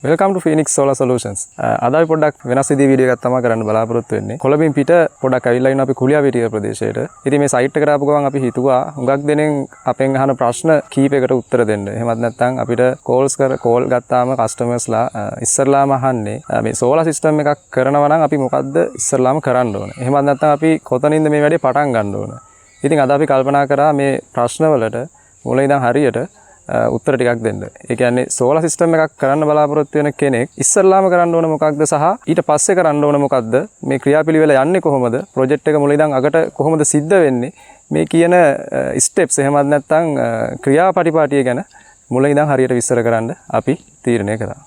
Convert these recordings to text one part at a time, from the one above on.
Welcome to Phoenix Solar Solutions. අද අපි පොඩ්ඩක් වෙනස් විදිහේ වීඩියෝ එකක් තමයි කරන්න බලාපොරොත්තු වෙන්නේ. කොළඹින් පිට පොඩ්ඩක් ඇවිල්ලා ඉන්න අපි කුලියාපිටිය ප්‍රදේශයට. ඉතින් මේ සයිට් එකට ආපු ගමන් අපි හිතුවා හුඟක් දෙනෙන් අපෙන් අහන ප්‍රශ්න කීපයකට උත්තර දෙන්න. එහෙමත් නැත්නම් අපිට කෝල් ගත්තාම කස්ටමර්ස්ලා ඉස්සරලාම අහන්නේ මේ සෝලාර් සිස්ටම් එකක් කරනවා නම් අපි මොකද්ද ඉස්සරලාම කරන්න ඕන. එහෙමත් නැත්නම් අපි කොතනින්ද මේ වැඩේ පටන් ගන්න ඕන. ඉතින් අද අපි කල්පනා කරා මේ ප්‍රශ්නවලට මුලින් ඉඳන් හරියට උත්තර ටිකක් දෙන්න. ඒ කියන්නේ සෝලාර් සිස්ටම් එකක් කරන්න බලාපොරොත්තු වෙන කෙනෙක් ඉස්සල්ලාම කරන්න ඕන මොකක්ද සහ ඊට පස්සේ කරන්න ඕන මොකක්ද මේ ක්‍රියාපිළිවෙල යන්නේ කොහොමද ප්‍රොජෙක්ට් එක මුලින් ඉඳන් අගට කොහොමද සිද්ධ වෙන්නේ මේ කියන ස්ටෙප්ස් එහෙමත් නැත්නම් ක්‍රියාපටිපාටිය ගැන මුලින් ඉඳන් හරියට විස්තර කරන්න අපි තීරණය කරා.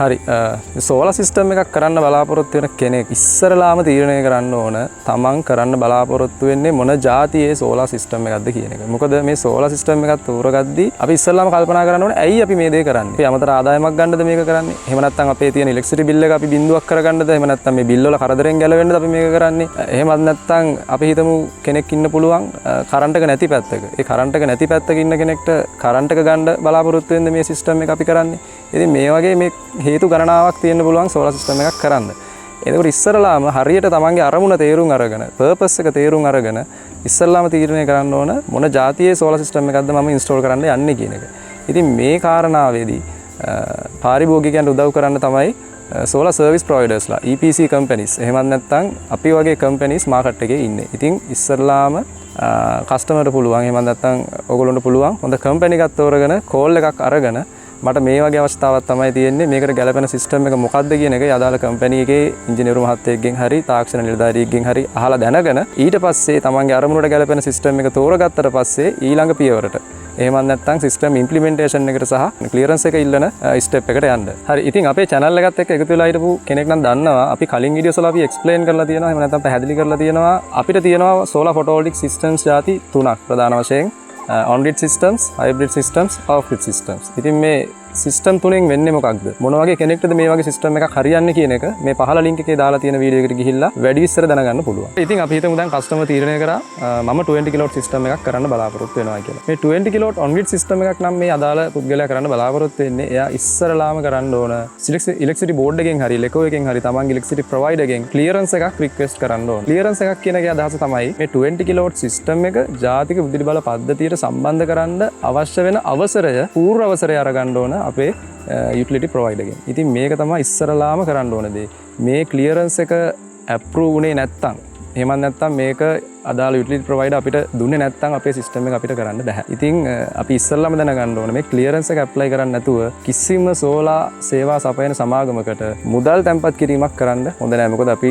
හරි සෝලාර් සිස්ටම් එකක් කරන්න බලාපොරොත්තු වෙන කෙනෙක් ඉස්සරලාම තීරණය කරන්න ඕන තමන් කරන්න බලාපොරොත්තු වෙන්නේ මොන જાතියේ සෝලාර් සිස්ටම් එකක්ද කියන එක. මොකද මේ සෝලාර් සිස්ටම් එකක් තෝරගද්දී අපි ඉස්සරලාම කල්පනා කරන්න ඕනේ ඇයි අපි මේ දේ කරන්නේ? අපි අමතර ආදායමක් ගන්නද මේක කරන්නේ? එහෙම නැත්නම් අපේ තියෙන ඉලෙක්ට්‍රිසිටි බිල් එක අපි බිඳුවක් කරගන්නද? එහෙම නැත්නම් මේ බිල් වල කරදරෙන් ගැලවෙන්නද අපි මේක කරන්නේ? එහෙමත් නැත්නම් අපි හිතමු කෙනෙක් ඉන්න පුළුවන් කරන්ට් එක නැති පැත්තක. ඒ කරන්ට් එක නැති පැත්තක ඉන්න කෙනෙක්ට කරන්ට් එක ගන්න බලාපොරොත්තු වෙන්නේ මේ සිස්ටම් එක අපි කරන්නේ. ඉතින් මේ වගේ මේ හේතු ගණනාවක් තියෙන්න පුළුවන් සෝලාර් සිස්ටම් එකක් කරන්න. එතකොට ඉස්සරලාම හරියට තමන්ගේ අරමුණ තේරුම් අරගෙන, පර්පස් එක තේරුම් අරගෙන ඉස්සරලාම තීරණය කරන්න ඕන මොන જાතියේ සෝලාර් සිස්ටම් එකක්ද මම ඉන්ස්ටෝල් කරන්න යන්නේ කියන එක. ඉතින් මේ කාරණාවේදී පාරිභෝගිකයන්ට උදව් කරන්න තමයි සෝලාර් සර්විස් ප්‍රොවයිඩර්ස්ලා EPC කම්පැනිස් එහෙමත් නැත්නම් අපි වගේ කම්පැනිස් මාකට් එකේ ඉන්නේ. ඉතින් ඉස්සරලාම කස්ටමර්ට පුළුවන් එහෙමත් නැත්නම් ඔයගොල්ලන්ට පුළුවන් හොඳ කම්පැනි එකක් තෝරගෙන කෝල් එකක් අරගෙන මට මේ වගේ අවස්ථාවක් තමයි තියෙන්නේ මේකට ගැලපෙන සිස්ටම් එක මොකක්ද කියන එක අදාළ කම්පැනි එකේ ඉංජිනේරු මහත්තයෙක්ගෙන් හරි තාක්ෂණ නිලධාරියෙක්ගෙන් හරි අහලා දැනගෙන ඊට පස්සේ තමන්ගේ අරමුණට ගැලපෙන සිස්ටම් එක තෝරගත්තට පස්සේ ඊළඟ පියවරට එහෙමත් නැත්නම් සිස්ටම් ඉම්ප්ලිමෙන්ටේෂන් එකට සහ ක්ලියරන්ස් එක ඉල්ලන ස්ටෙප් එකට යන්න. හරි ඉතින් අපේ channel එකත් එක්ක එකතු වෙලා හිටපු කෙනෙක් නම් දන්නවා අපි කලින් වීඩියෝස් වල අපි එක්ස්ප්ලেইন කරලා තියෙනවා එහෙම නැත්නම් පැහැදිලි කරලා තියෙනවා අපිට තියෙනවා සෝලාර් ෆොටෝවෝල්ටික් සිස්ටම්ස් ಜಾති තුනක් ප්‍රධාන වශයෙන් on-grid systems, hybrid systems, off-grid systems. ඉතින් මේ සිස්ටම් තුනෙන් වෙන්නේ මොකක්ද? මොන වගේ කෙනෙක්ටද මේ වගේ සිස්ටම් එකක් හරියන්නේ කියන එක මේ පහළ ලින්ක් එකේ දාලා තියෙන වීඩියෝ එකට ගිහිල්ලා වැඩි විස්තර දැනගන්න පුළුවන්. ඉතින් අපි හිතමු දැන් කස්ටමර් තීරණය කරා මම 20 කිලෝවොට් සිස්ටම් එකක් කරන්න බලාපොරොත්තු වෙනවා කියලා. මේ 20 කිලෝවොට් on-grid සිස්ටම් එකක් නම් මේ අදාළ පුද්ගලයා කරන්න බලාපොරොත්තු වෙන්නේ එයා ඉස්සරලාම කරන්න ඕන ඉලෙක්ට්‍රිසිටි බෝඩ් එකෙන් හරි ලෙකෝ එකෙන් හරි තමන්ගේ ඉලෙක්ට්‍රිසිටි ප්‍රොවයිඩර් එකෙන් ක්ලියරන්ස් එකක් රික්වෙස්ට් කරන්න ඕන. ක්ලියරන්ස් එකක් කියන එකේ අදහස තමයි මේ 20 කිලෝවොට් සිස්ටම් එක ජාතික විදුලි බල පද්ධතියට සම්බන්ධ කරන්න අවශ්‍ය වෙන අවසරය පූර්ව අවසරය අරගන්න ඕන අපේ යුටිලිටි ප්‍රොවයිඩර් එකෙන්. ඉතින් මේක තමයි ඉස්සරලාම කරන්න ඕන දේ. මේ ක්ලියරන්ස් එක ඇප්‍රූව් වුණේ නැත්තම් එහෙමත් නැත්තම් මේක අදාළ යුටිලිටි ප්‍රොවයිඩර් අපිට දුන්නේ නැත්තම් අපේ සිස්ටම් එක අපිට කරන්න බෑ. ඉතින් අපි ඉස්සරලාම දැනගන්න ඕනේ මේ ක්ලියරන්ස් එක ඇප්ලයි කරන්න නැතුව කිසිම සෝලාර් සේවා සපයන සමාගමකට මුදල් තැන්පත් කිරීමක් කරන්න හොඳ නෑ. මොකද අපි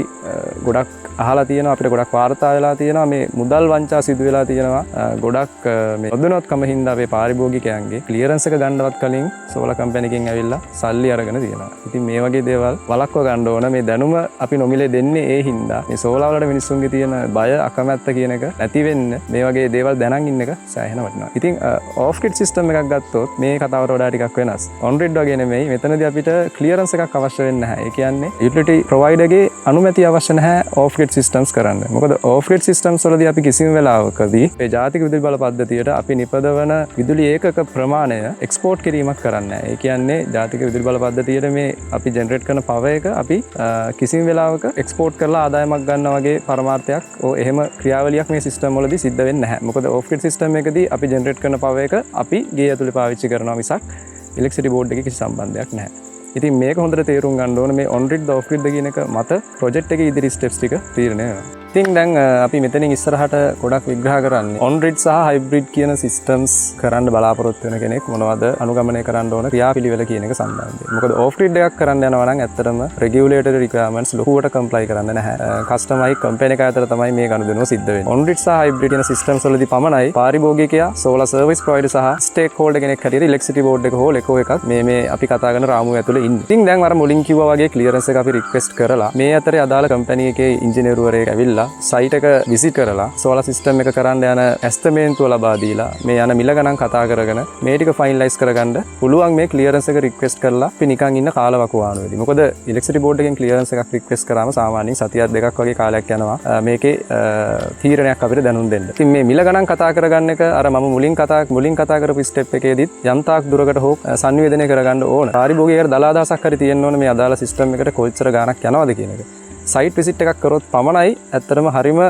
ගොඩක් අහලා තියෙනවා අපිට ගොඩක් වාර්තා වෙලා තියෙනවා මේ මුදල් වංචා සිදු වෙලා තියෙනවා. ගොඩක් මේ නොදැනුවත්කම හින්දා අපේ පාරිභෝගිකයන්ගේ ක්ලියරන්ස් එක ගන්නවත් කලින් සෝලාර් කම්පැනි එකෙන් ඇවිල්ලා සල්ලි අරගෙන තියෙනවා. ඉතින් මේ වගේ දේවල් වළක්ව ගන්න ඕන. මේ දැනුම අපි නොමිලේ දෙන්නේ ඒ හින්දා මේ සෝලාර් වලට මිනිස්සුන්ගේ තියෙන බය අකමැත්ත කියන එක නැති වෙන්න මේ වගේ දේවල් දැනන් ඉන්න එක සෑහෙන වටිනවා. ඉතින් off-grid system එකක් ගත්තොත් මේ කතාවට වඩා ටිකක් වෙනස්. on-grid වගේ නෙමෙයි. මෙතනදී අපිට clearance එකක් අවශ්‍ය වෙන්නේ නැහැ. ඒ කියන්නේ utility provider ගේ අනුමැතිය අවශ්‍ය නැහැ off-grid systems කරන්න. මොකද off-grid systems වලදී අපි කිසිම වෙලාවකදී ඒ ජාතික විදුලි බල පද්ධතියට අපි නිපදවන විදුලි ඒකක ප්‍රමාණය එක්ස්පෝර්ට් කිරීමක් කරන්නේ නැහැ. ඒ කියන්නේ ජාතික විදුලි බල පද්ධතියට මේ අපි ජෙනරේට් කරන power එක අපි කිසිම වෙලාවක එක්ස්පෝර්ට් කරලා ආදායමක් ගන්න වගේ පරමාර්ථයක් එහෙම ක්‍රියාවලියක් මේ සිස්ටම් වලදී සිද්ධ වෙන්නේ නැහැ. මොකද off-grid සිස්ටම් එකදී අපි ජෙනරේට් කරන power එක අපි ගේ ඇතුලේ පාවිච්චි කරනවා මිසක් ඉලෙක්ට්‍රිසිටි බෝඩ් එකේ කිසි සම්බන්ධයක් නැහැ. ඉතින් මේක හොඳට තේරුම් ගන්න ඕනේ මේ on-grid off-grid කියන එක මත ප්‍රොජෙක්ට් එකේ ඉදිරි ස්ටෙප්ස් ටික තීරණය වෙනවා. ඉතින් දැන් අපි මෙතනින් ඉස්සරහට ගොඩක් විග්‍රහ කරන්නේ on-grid සහ hybrid කියන සිස්ටම්ස් කරන්න බලාපොරොත්තු වෙන කෙනෙක් මොනවද අනුගමනය කරන්න ඕන ක්‍රියාපිළිවෙල කියන එක සම්බන්ධයෙන්. මොකද off-grid එකක් කරන්න යනවා නම් ඇත්තටම regulatory requirements ලොකුවට comply කරන්න නැහැ. කස්ටමයි කම්පැනි එක අතර තමයි මේ ගනුදෙනුව සිද්ධ වෙන්නේ. on-grid සහ hybrid කියන සිස්ටම්ස් වලදී පමණයි පාරිභෝගිකයා solar service provider සහ stakeholder කෙනෙක් හැටියට electricity board එක හෝ ලෙකෝ එකක් මේ අපි කතා කරන රාමුව ඇතුලේ ඉන්නේ. ඉතින් දැන් අර මුලින් කිව්වා වගේ clearance එක අපි request කරලා මේ අතරේ අදාළ කම්පැනි එකේ ඉංජිනේරුවරයෙක් ඇවිල්ලා ඇවිල්ලා සයිට් එක විසිට් කරලා සෝලාර් සිස්ටම් එක කරන්න යන ඇස්තමේන්තුව ලබා දීලා මේ යන මිල ගණන් කතා කරගෙන මේ ටික ෆයිනලයිස් කරගන්න පුළුවන් මේ ක්ලියරන්ස් එක රික්වෙස්ට් කරලා අපි නිකන් ඉන්න කාලවකවානුවේදී. මොකද ඉලෙක්ට්‍රිසිටි බෝඩ් එකෙන් ක්ලියරන්ස් එකක් රික්වෙස්ට් කරාම සාමාන්‍යයෙන් සතියක් දෙකක් වගේ කාලයක් යනවා මේකේ තීරණයක් අපිට දැනුම් දෙන්න. ඉතින් මේ මිල ගණන් කතා කරගන්න එක අර මම මුලින් කතා කරපු ස්ටෙප් එකේදීත් යම්තාක් දුරකට හෝ සංවේදනය කරගන්න ඕන. පාරිභෝගිකයට දලා දහසක් හරි තියෙන්න ඕන මේ අදාළ සිස්ටම් එකට කොච්චර ගාණක් යනවද කියන එක. සයිට් විසිට් එකක් කරොත් පමණයි ඇත්තටම හරිම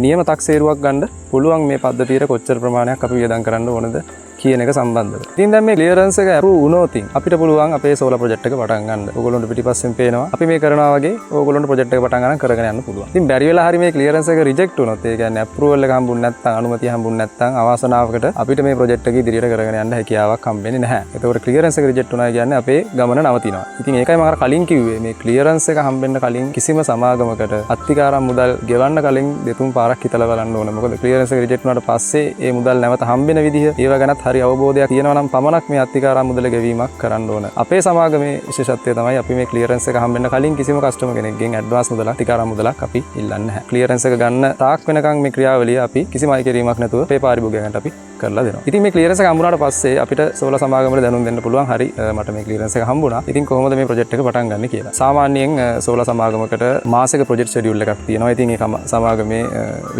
නියම තක්සේරුවක් ගන්න පුළුවන් මේ පද්ධතියට කොච්චර ප්‍රමාණයක් අපි වියදම් කරන්න ඕනද කියන එක සම්බන්ධව. ඉතින් දැන් මේ ක්ලියරන්ස් එක අප්‍රූව් වුණොත් අපිට පුළුවන් අපේ සෝලාර් ප්‍රොජෙක්ට් එක පටන් ගන්න. ඕගොල්ලන්ට පිටිපස්සෙන් පේනවා අපි මේ කරනවා වගේ ඕගොල්ලන්ට ප්‍රොජෙක්ට් එක පටන් ගන්න කරගෙන යන්න පුළුවන්. ඉතින් බැරි වෙලා හරි මේ ක්ලියරන්ස් එක රිජෙක්ට් වුණොත් ඒ කියන්නේ අප්‍රූවල් එක හම්බුනේ නැත්නම් අනුමැතිය හම්බුනේ නැත්නම් අවාසනාවකට අපිට මේ ප්‍රොජෙක්ට් එක ඉදිරියට කරගෙන යන්න හැකියාවක් හම්බෙන්නේ නැහැ. ඒතකොට ක්ලියරන්ස් එක රිජෙක්ට් වුණා කියන්නේ අපේ ගමන නවතිනවා. ඉතින් ඒකයි මම අර කලින් කිව්වේ මේ ක්ලියරන්ස් එක හම්බෙන්න කලින් කිසිම සමාගමකට අත්තිකාරම් මුදල් ගෙවන්න කලින් දෙතුන් පාරක් හිතලා බලන්න ඕනේ. මොකද ක්ලියරන්ස් එක රිජෙක්ට් වුණාට පස්සේ ඒ මුදල් නැවත හම්බෙන විදිහ ඒව ගැනත් හරි අවබෝධයක් තියෙනවා නම් පමණක් මේ අත්තිකාරම් මුදල ගෙවීමක් කරන්න ඕන. අපේ සමාගමේ විශේෂත්වය තමයි අපි මේ ක්ලියරන්ස් එක හම්බෙන්න කලින් කිසිම කස්ටමර් කෙනෙක්ගෙන් ඇඩ්වාන්ස් මුදලක් අත්තිකාරම් මුදලක් අපි ඉල්ලන්නේ නැහැ. ක්ලියරන්ස් එක ගන්න තාක් වෙනකන් මේ ක්‍රියාවලිය අපි කිසිම අය කිරීමක් නැතුව අපේ පාරිභෝගිකයන්ට අපි කරලා දෙනවා. ඉතින් මේ ක්ලියරන්ස් එක හම්බුනාට පස්සේ අපිට සෝලාර් සමාගමට දැනුම් දෙන්න පුළුවන් හරි මට මේ ක්ලියරන්ස් එක හම්බුණා. ඉතින් කොහොමද මේ ප්‍රොජෙක්ට් එක පටන් ගන්න කියලා. සාමාන්‍යයෙන් සෝලාර් සමාගමකට මාසික ප්‍රොජෙක්ට් ෂෙඩියුල් එකක් තියෙනවා. ඉතින් ඒ සමාගමේ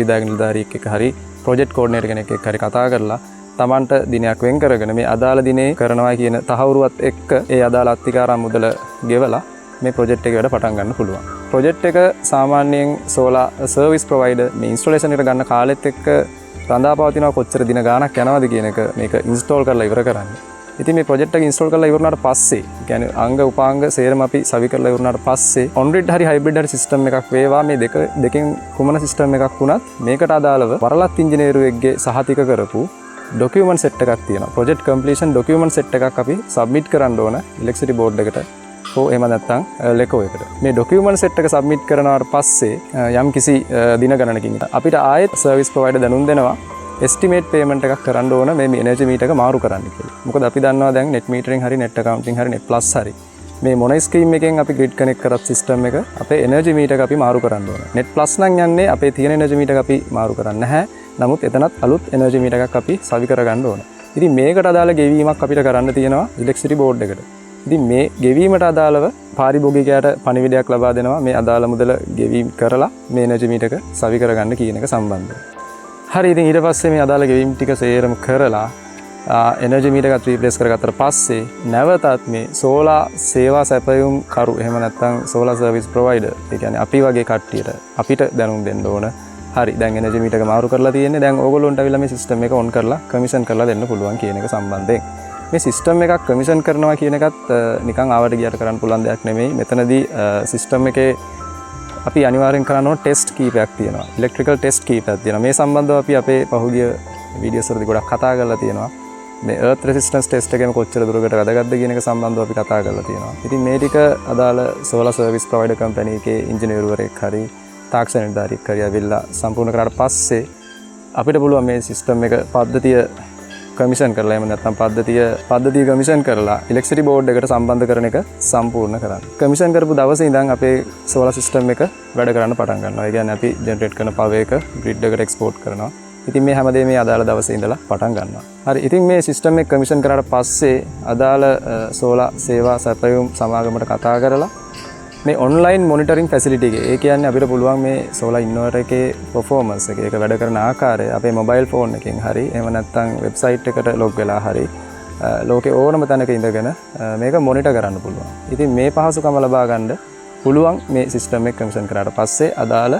විදායක නිලධාරියෙක් එක්ක හරි ප්‍රොජෙක්ට් කෝඩිනේටර් කෙනෙක් එක්ක හරි කතා කරලා තමන්ට දිනයක් වෙන් කරගෙන මේ අදාළ දිනේ කරනවා කියන තහවුරුවත් එක්ක ඒ අදාළ අත්තිකාරම් මුදල ගෙවලා මේ ප්‍රොජෙක්ට් එක වැඩ පටන් ගන්න පුළුවන්. ප්‍රොජෙක්ට් එක සාමාන්‍යයෙන් සෝලාර් සර්විස් ප්‍රොවයිඩර් මේ ඉන්ස්ටොලේෂන් එකට ගන්න කාලෙත් එක්ක රඳා පවතිනවා කොච්චර දින ගාණක් යනවද කියන එක මේක ඉන්ස්ටෝල් කරලා ඉවර කරන්න. ඉතින් මේ ප්‍රොජෙක්ට් එක ඉන්ස්ටෝල් කරලා ඉවරනාට පස්සේ කියන්නේ අංග උපාංග සේරම අපි සවි කරලා ඉවරනාට පස්සේ ඔන් ග්‍රිඩ් හරි හයිබ්‍රිඩ් හරි සිස්ටම් එකක් වේවා මේ දෙකෙන් කුමන සිස්ටම් එකක් වුණත් මේකට අදාළව වරලත් ඉංජිනේරුවෙක්ගේ සහතික කරපු ඩොකියුමන්ට් සෙට් එකක් තියෙනවා. ප්‍රොජෙක්ට් කම්ප්ලීෂන් ඩොකියුමන්ට් සෙට් එකක් අපි සබ්මිට් කරන්න ඕන ඉලෙක්ට්‍රිසිටි බෝඩ් එකට හෝ එහෙම නැත්නම් ලෙකෝ එකට. මේ ඩොකියුමන්ට් සෙට් එක සබ්මිට් කරනාට පස්සේ යම් කිසි දින ගණනකින් අපිට ආයෙත් සර්විස් ප්‍රොවයිඩර් දැනුම් දෙනවා එස්ටිමේට් පේමන්ට් එකක් කරන්න ඕන මේ එනර්ජි මීටර් එක මාරු කරන්න කියලා. මොකද අපි දන්නවා දැන් net metering හරි net accounting හරි net plus හරි මේ මොන ස්කීම් එකෙන් අපි grid connect කරත් සිස්ටම් එක අපේ එනර්ජි මීටර් එක අපි මාරු කරන්න ඕන. net plus නම් යන්නේ අපේ තියෙන එනර්ජි මීටර් එක අපි මාරු කරන්නේ නැහැ. නමුත් එතනත් අලුත් එනර්ජි මීටර් එකක් අපි සවි කරගන්න ඕන. ඉතින් මේකට අදාළ ගෙවීමක් අපිට කරන්න තියෙනවා ඉලෙක්ට්‍රිසිටි බෝඩ් එකට. ඉතින් මේ ගෙවීමට අදාළව පාරිභෝගිකයාට පණිවිඩයක් ලබා දෙනවා මේ අදාළ මුදල ගෙවීම කරලා මේ එනර්ජි මීටර් එක සවි කරගන්න කියන එක සම්බන්ධව. හරි ඉතින් ඊට පස්සේ මේ අදාළ ගෙවීම් ටික සේරම කරලා එනර්ජි මීටර් එකත් රීප්ලේස් කරගත්තට පස්සේ නැවතත් මේ සෝලාර් සේවා සැපයුම් කරු එහෙම නැත්නම් සෝලාර් සර්විස් ප්‍රොවයිඩර් ඒ කියන්නේ අපි වගේ කට්ටියට අපිට දැනුම් දෙන්න ඕන. හරි දැන් එනර්ජි මීටර් එක මාරු කරලා තියෙන්නේ. දැන් ඕගොල්ලොන්ට අවිලා මේ සිස්ටම් එක ඔන් කරලා කමිෂන් කරලා දෙන්න පුළුවන් කියන එක සම්බන්ධයෙන්. මේ සිස්ටම් එකක් කමිෂන් කරනවා කියන එකත් නිකන් ආවට ගියට කරන්න පුළුවන් දෙයක් නෙමෙයි. මෙතනදී සිස්ටම් එකේ අපි අනිවාර්යෙන් කරන්න ඕන ටෙස්ට් කීපයක් තියෙනවා. ඉලෙක්ට්‍රිකල් ටෙස්ට් කීපයක් තියෙනවා. මේ සම්බන්ධව අපි අපේ පහුගිය වීඩියෝස් වලදී ගොඩක් කතා කරලා තියෙනවා. මේ earth resistance test එකේම කොච්චර දුරකට වැදගත්ද කියන එක සම්බන්ධව අපි කතා කරලා තියෙනවා. ඉතින් මේ ටික අදාළ solar service provider company එකේ ඉංජිනේරුවරයෙක් හරි තාක්ෂණ නිලධාරියෙක් හරි ඇවිල්ලා සම්පූර්ණ කරාට පස්සේ අපිට පුළුවන් මේ සිස්ටම් එක පද්ධතිය කමිෂන් කරලා එහෙම නැත්නම් පද්ධතිය කමිෂන් කරලා ඉලෙක්ට්‍රිසිටි බෝඩ් එකට සම්බන්ධ කරන එක සම්පූර්ණ කරන්න. කමිෂන් කරපු දවසේ ඉඳන් අපේ සෝලාර් සිස්ටම් එක වැඩ කරන්න පටන් ගන්නවා. ඒ කියන්නේ අපි ජෙනරේට් කරන පවර් එක ග්‍රිඩ් එකට එක්ස්පෝර්ට් කරනවා. ඉතින් මේ හැමදේම මේ අදාළ දවසේ ඉඳලා පටන් ගන්නවා. හරි ඉතින් මේ සිස්ටම් එක කමිෂන් කරාට පස්සේ අදාළ සෝලාර් සේවා සැපයුම් සමාගමකට කතා කරලා මේ ඔන්ලයින් මොනිටරින් ෆැසිලිටි එක. ඒ කියන්නේ අපිට පුළුවන් මේ සෝලාර් ඉන්වර්ටර් එකේ පර්ෆෝමන්ස් එක ඒක වැඩ කරන ආකාරය අපේ මොබයිල් ෆෝන් එකෙන් හරි එහෙම නැත්නම් වෙබ්සයිට් එකට ලොග් වෙලා හරි ලෝකේ ඕනම තැනක ඉඳගෙන මේක මොනිටර් කරන්න පුළුවන්. ඉතින් මේ පහසුකම ලබා ගන්න පුළුවන් මේ සිස්ටම් එක කමිෂන් කරාට පස්සේ අදාළ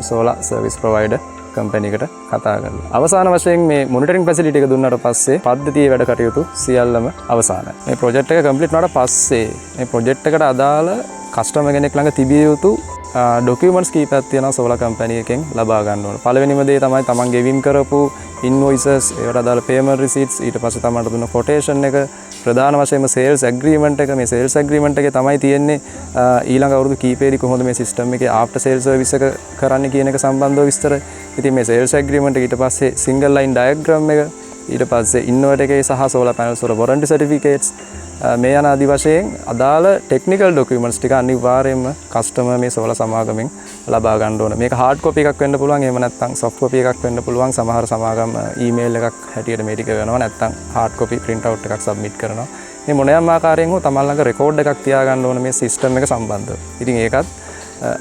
සෝලාර් සර්විස් ප්‍රොවයිඩර් කම්පැනි එකට කතා කරලා. අවසාන වශයෙන් මේ මොනිටරින් ෆැසිලිටි එක දුන්නාට පස්සේ පද්ධතියේ වැඩ කටයුතු සියල්ලම අවසానයි. මේ ප්‍රොජෙක්ට් එක කම්ප්ලීට් වුණාට පස්සේ මේ ප්‍රොජෙක්ට් එකට අදාළ කස්ටමර් කෙනෙක් ළඟ තිබිය යුතු ඩොකියුමන්ට්ස් කීපයක් තියෙනවා සෝලාර් කම්පැනි එකෙන් ලබා ගන්න ඕන. පළවෙනිම දේ තමයි තමන් ගෙවීම් කරපු ඉන්වොයිසස් ඒවට අදාළ පේමන්ට් රිසීට්ස් ඊට පස්සේ තමන්ට දුන්න කොටේෂන් එක ප්‍රධාන වශයෙන්ම සේල්ස් ඇග්‍රීමන්ට් එක. මේ සේල්ස් ඇග්‍රීමන්ට් එකේ තමයි තියෙන්නේ ඊළඟ අවුරුදු කීපෙදී කොහොමද මේ සිස්ටම් එකේ ආෆ්ටර් සේල් සර්විස් එක කරන්න කියන එක සම්බන්ධව විස්තර. ඉතින් මේ සේල්ස් ඇග්‍රීමන්ට් එක ඊට පස්සේ සිංගල් ලයින් ඩයග්‍රෑම් එක ඊට පස්සේ ඉන්වර්ටර් එකේ සහ සෝලාර් පැනල්ස් වල වොරන්ටි සර්ටිෆිකේට්ස් මේ යන ආදි වශයෙන් අදාළ ටෙක්නිකල් ඩොකියුමන්ට්ස් ටික අනිවාර්යයෙන්ම කස්ටමර් මේ සෝලාර් සමාගමෙන් ලබා ගන්න ඕන. මේක hard copy එකක් වෙන්න පුළුවන්. එහෙම නැත්නම් soft copy එකක් වෙන්න පුළුවන්. සමහර සමාගම් email එකක් හැටියට මේ ටික වෙනවා. නැත්නම් hard copy print out එකක් submit කරනවා. මේ මොනෑම ආකාරයෙන් හෝ තමන් ළඟ record එකක් තියාගන්න ඕන මේ system එක සම්බන්ධව. ඉතින් ඒකත්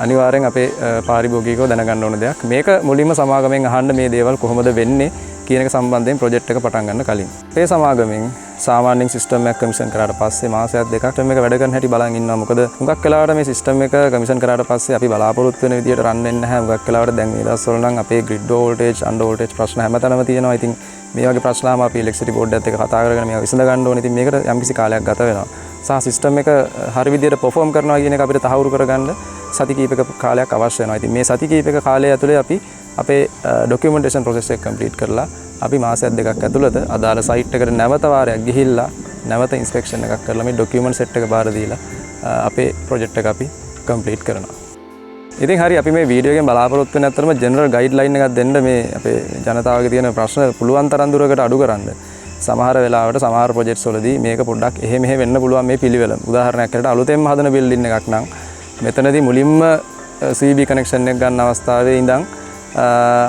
අනිවාර්යෙන් අපේ පාරිභෝගිකව දැනගන්න ඕන දෙයක්. මේක මුලින්ම සමාගමෙන් අහන්න මේ දේවල් කොහොමද වෙන්නේ කියන එක සම්බන්ධයෙන් ප්‍රොජෙක්ට් එක පටන් ගන්න කලින්. මේ සමාගමෙන් සාමාන්‍යයෙන් සිස්ටම් එකක් කමිෂන් කරාට පස්සේ මාසයක් දෙකක් සිස්ටම් එක වැඩ කරන හැටි බලන් ඉන්නවා. මොකද හුඟක් වෙලාවට මේ සිස්ටම් එක කමිෂන් කරාට පස්සේ අපි බලාපොරොත්තු වෙන විදියට රන් වෙන්නේ නැහැ. හුඟක් වෙලාවට දැන් මේ දවස්වල නම් අපේ grid voltage, under voltage ප්‍රශ්න හැමතැනම තියෙනවා. ඉතින් මේ වගේ ප්‍රශ්න ආවම අපි ඉලෙක්ට්‍රිසිටි බෝඩ් එකත් එක්ක කතා කරගෙන මේවා විසඳ ගන්න ඕනේ. ඉතින් මේකට යම්කිසි කාලයක් ගත වෙනවා. සහ සිස්ටම් එක හරි විදියට perform කරනවා කියන එක අපිට තහවුරු කරගන්න සති කීපයක කාලයක් අවශ්‍ය වෙනවා. ඉතින් මේ සති කීපයක කාලය ඇතුලේ අපි අපේ documentation process එක complete කරලා අපි මාසයක් දෙකක් ඇතුළත අදාළ site එකට නැවත වාරයක් ගිහිල්ලා නැවත inspection එකක් කරලා මේ document set එක බාර දීලා අපේ project එක අපි complete කරනවා. ඉතින් හරි අපි මේ වීඩියෝ එකෙන් බලාපොරොත්තු වෙන අතරම general guideline එකක් දෙන්න මේ අපේ ජනතාවගේ තියෙන ප්‍රශ්න පුළුවන් තරම් දුරකට අඩු කරන්න. සමහර වෙලාවට සමහර projects වලදී මේක පොඩ්ඩක් එහෙ මෙහෙ වෙන්න පුළුවන් මේ පිළිවෙල. උදාහරණයක් ඇරලා අලුතෙන්ම හදන building එකක් නම් මෙතනදී මුලින්ම CB connection එක ගන්න අවස්ථාවේ ඉඳන්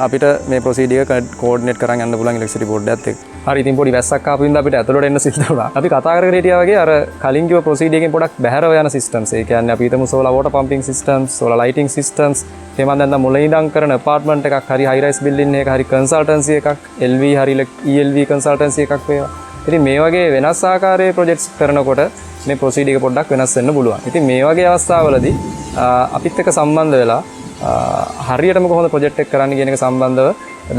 අපිට මේ ප්‍රොසීඩියර් කෝඩිනේට් කරන් යන්න පුළුවන් ඉලෙක්ට්‍රිසිටි බෝඩ් එකත් එක්ක. හරි ඉතින් පොඩි වැස්සක් ආපු ඉඳන් අපිට ඇතුළට එන්න සිද්ධ වුණා. අපි කතා කරගෙන හිටියා වගේ අර කලින් කිව්ව ප්‍රොසීඩියර් එකෙන් පොඩක් බැහැරව යන සිස්ටම්ස්. ඒ කියන්නේ අපි හිතමු solar water pumping systems, solar lighting systems. එහෙම නැත්නම් මුලින් ඉඳන් කරන apartment එකක් හරි high rise building එකක හරි consultancy එකක්, LV හරි ELV consultancy එකක් වේවා. ඉතින් මේ වගේ වෙනස් ආකාරයේ projects කරනකොට මේ ප්‍රොසීඩියර් එක පොඩ්ඩක් වෙනස් වෙන්න පුළුවන්. ඉතින් මේ වගේ අවස්ථාවලදී අපිත් එක්ක සම්බන්ධ වෙලා හරියටම කොහොමද ප්‍රොජෙක්ට් එක කරන්න කියන එක සම්බන්ධව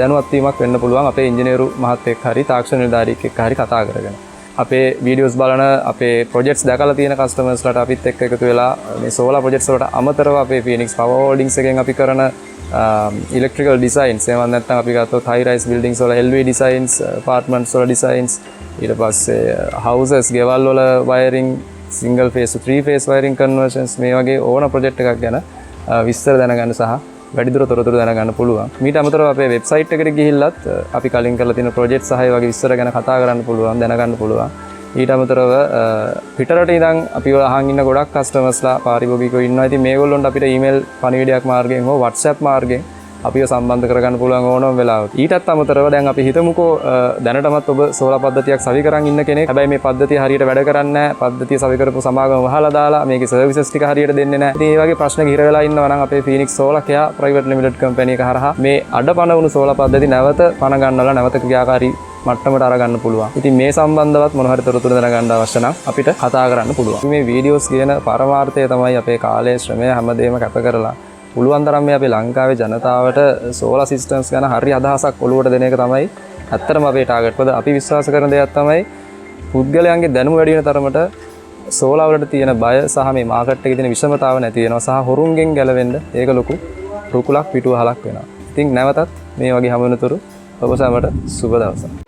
දැනුවත් වීමක් වෙන්න පුළුවන් අපේ ඉංජිනේරු මහත්තයෙක් හරි තාක්ෂණ නිලධාරියෙක් එක්ක හරි කතා කරගෙන. අපේ වීඩියෝස් බලන අපේ ප්‍රොජෙක්ට්ස් දැකලා තියෙන කස්ටමර්ස්ලාට අපිත් එක්ක එකතු වෙලා මේ සෝලාර් ප්‍රොජෙක්ට්ස් වලට අමතරව අපේ Phoenix Power Holdings එකෙන් අපි කරන electrical designs එහෙම නැත්නම් අපි ගත්තොත් high rise buildings වල LV designs, apartments වල designs, ඊට පස්සේ houses, ගෙවල් වල wiring, single phase to three phase wiring conversions මේ වගේ ඕන ප්‍රොජෙක්ට් එකක් ගැන විස්තර දැනගන්න සහ වැඩිදුර තොරතුරු දැනගන්න පුළුවන්. මීට අමතරව අපේ වෙබ්සයිට් එකට ගිහිල්ලත් අපි කලින් කරලා තියෙන ප්‍රොජෙක්ට් සහ ඒ වගේ විස්තර ගැන කතා කරන්න පුළුවන්, දැනගන්න පුළුවන්. ඊට අමතරව පිටරට ඉඳන් අපිව අහන් ඉන්න ගොඩක් කස්ටමර්ස්ලා පාරිභෝගිකයෝ ඉන්නවා. ඉතින් මේගොල්ලොන්ට අපිට ඊමේල් පණිවිඩයක් මාර්ගයෙන් හෝ WhatsApp මාර්ගයෙන් අපිව සම්බන්ධ කරගන්න පුළුවන් ඕනම වෙලාවක. ඊටත් අමතරව දැන් අපි හිතමුකෝ දැනටමත් ඔබ සෝලා පද්ධතියක් සවි කරන් ඉන්න කෙනෙක්. හැබැයි මේ පද්ධතිය හරියට වැඩ කරන්නේ නැහැ. පද්ධතිය සවි කරපු සමාගම වහලා දාලා මේකේ සර්විසස් ටික හරියට දෙන්නේ නැහැ. ඉතින් මේ වගේ ප්‍රශ්න ගිහිර වෙලා ඉන්නවා නම් අපේ Phoenix Solar Care Private Limited company එක හරහා මේ අඩපණ වුණු සෝලා පද්ධති නැවත පණ ගන්නවලා නැවත ක්‍රියාකාරී මට්ටමට අරගන්න පුළුවන්. ඉතින් මේ සම්බන්ධවත් මොන හරි තොරතුරු දැනගන්න අවශ්‍ය නම් අපිට කතා කරන්න පුළුවන්. මේ වීඩියෝස් කියන පරමාර්ථය තමයි අපේ කාලය, ශ්‍රමය හැමදේම කැප කරලා පුළුවන් තරම් මේ අපේ ලංකාවේ ජනතාවට සෝලාර් සිස්ටම්ස් ගැන හරි අදහසක් ඔලුවට දෙන එක තමයි ඇත්තටම අපේ ටාගට්. පොද අපි විශ්වාස කරන දෙයක් තමයි පුද්ගලයන්ගේ දැනුම වැඩි වෙන තරමට සෝලාර් වලට තියෙන බය සහ මේ මාකට් එකේ තියෙන විෂමතාව නැති වෙනවා සහ හොරුන්ගෙන් ගැලවෙන්න ඒක ලොකු රුකුලක් පිටුවහලක් වෙනවා. ඉතින් නැවතත් මේ වගේ හමු වෙනතුරු ඔබ සැමට සුබ දවසක්.